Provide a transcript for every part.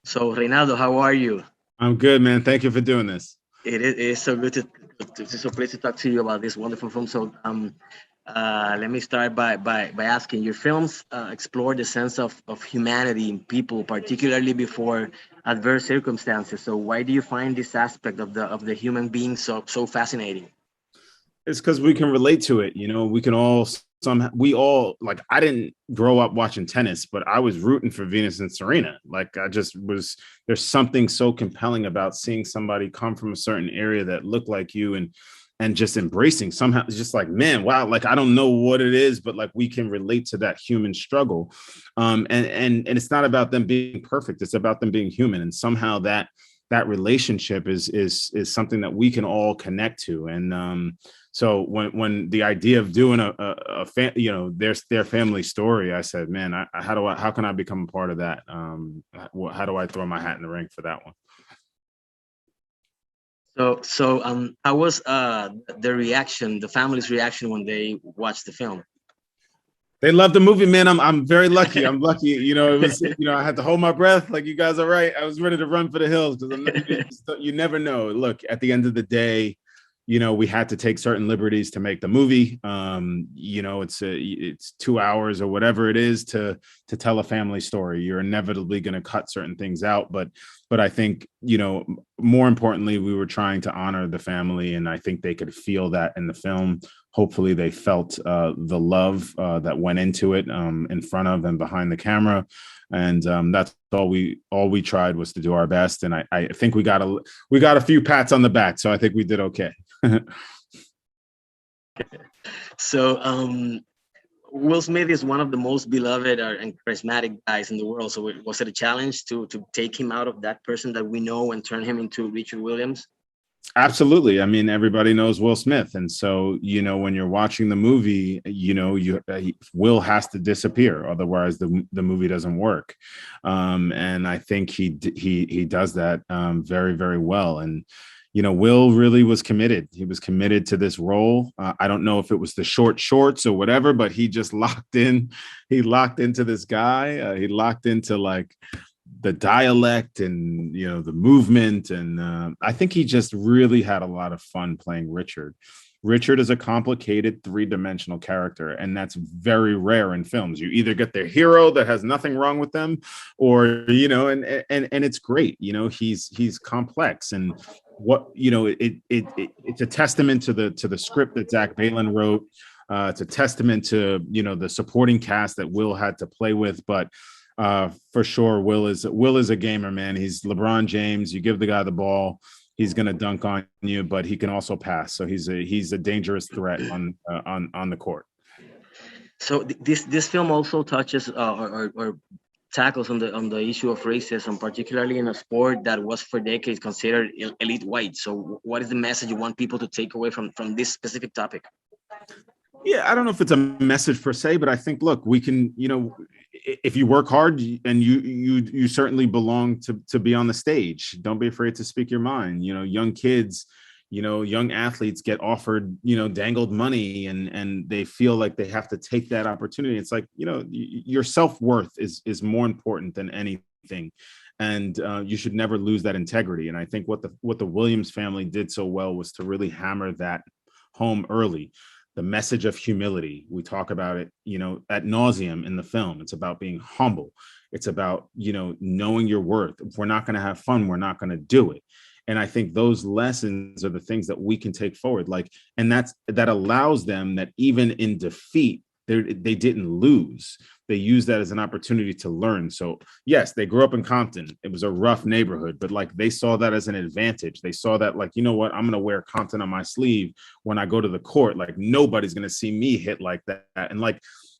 So, Reinaldo, how are you? I'm good, man. Thank you for doing this. It is so good to so pleased to talk to you about this wonderful film. Let me start by asking: your films explore the sense of humanity in people, particularly before adverse circumstances. So, why do you find this aspect of the human being so fascinating? It's because we can relate to it. We can all we all like. I didn't grow up watching tennis, but I was rooting for Venus and Serena. Like I just was. There's something so compelling about seeing somebody come from a certain area that looked like you and just embracing somehow. It's just like, man, wow. Like I don't know what it is, but like we can relate to that human struggle. And it's not about them being perfect. It's about them being human, and somehow that relationship is something that we can all connect to. And so when the idea of doing their family story, I said, man, how can I become a part of that? How do I throw my hat in the ring for that one? How was the reaction, the family's reaction when they watched the film? They love the movie, man. I'm very lucky. I'm lucky. It was, I had to hold my breath. Like you guys are right. I was ready to run for the hills because you never know. Look, at the end of the day, we had to take certain liberties to make the movie. It's 2 hours or whatever it is to tell a family story. You're inevitably going to cut certain things out, but I think, more importantly, we were trying to honor the family, and I think they could feel that in the film. Hopefully they felt the love that went into it, in front of and behind the camera. And that's all we tried was to do our best. And I think we got a few pats on the back. So I think we did okay. So, Will Smith is one of the most beloved and charismatic guys in the world. So, was it a challenge to take him out of that person that we know and turn him into Richard Williams? Absolutely. I mean, everybody knows Will Smith. And so, when you're watching the movie, Will has to disappear. Otherwise the movie doesn't work. And I think he does that very, very well. And, Will really was committed. He was committed to this role. I don't know if it was the short shorts or whatever, but he just locked in. He locked into this guy. He locked into like the dialect and the movement. And I think he just really had a lot of fun playing Richard is a complicated three-dimensional character, and that's very rare in films. You either get the hero that has nothing wrong with them, or and it's great. He's complex. And what it's a testament to the script that Zach Balin wrote. It's a testament to the supporting cast that Will had to play with. But for sure, Will is a gamer, man. He's LeBron James. You give the guy the ball, he's going to dunk on you, but he can also pass. So he's a dangerous threat on the court. So this film also touches or tackles on the issue of racism, particularly in a sport that was for decades considered elite white. So, what is the message you want people to take away from this specific topic? Yeah, I don't know if it's a message per se, but I think, look, we can, if you work hard and you certainly belong to be on the stage. Don't be afraid to speak your mind. Young kids, young athletes get offered, dangled money, and they feel like they have to take that opportunity. It's like, your self-worth is more important than anything. And you should never lose that integrity. And I think what the Williams family did so well was to really hammer that home early. The message of humility. We talk about it, ad nauseum in the film. It's about being humble. It's about, knowing your worth. If we're not going to have fun, we're not going to do it. And I think those lessons are the things that we can take forward. And that allows them that even in defeat, they didn't lose. They used that as an opportunity to learn. So yes, they grew up in Compton. It was a rough neighborhood, but they saw that as an advantage. They saw that you know what, I'm going to wear Compton on my sleeve when I go to the court. Nobody's going to see me hit like that. And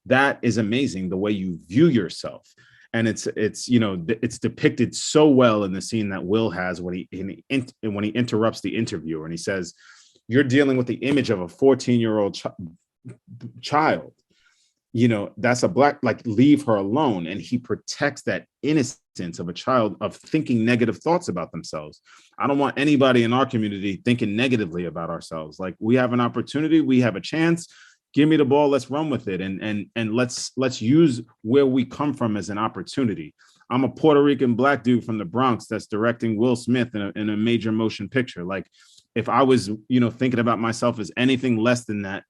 that is amazing, the way you view yourself. And it's depicted so well in the scene that Will has when he interrupts the interviewer and he says, "You're dealing with the image of a 14-year-old child. That's a black, leave her alone." And he protects that innocence of a child of thinking negative thoughts about themselves. I don't want anybody in our community thinking negatively about ourselves. We have an opportunity, we have a chance. give me the ball, let's run with it, and let's use where we come from as an opportunity. I'm a Puerto Rican black dude from the Bronx that's directing Will Smith in a major motion picture. Like, if I was, thinking about myself as anything less than that,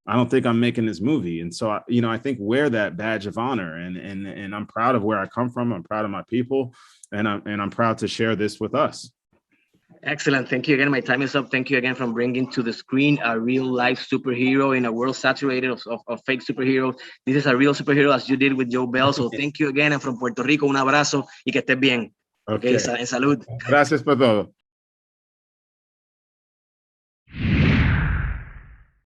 I don't think I'm making this movie. And so, I think wear that badge of honor, and I'm proud of where I come from. I'm proud of my people, and I'm proud to share this with us. Excellent. Thank you again. My time is up. Thank you again for bringing to the screen a real life superhero in a world saturated of fake superheroes. This is a real superhero, as you did with Joe Bell. So thank you again. And from Puerto Rico, un abrazo y que estés bien. Okay. En salud. Gracias por todo.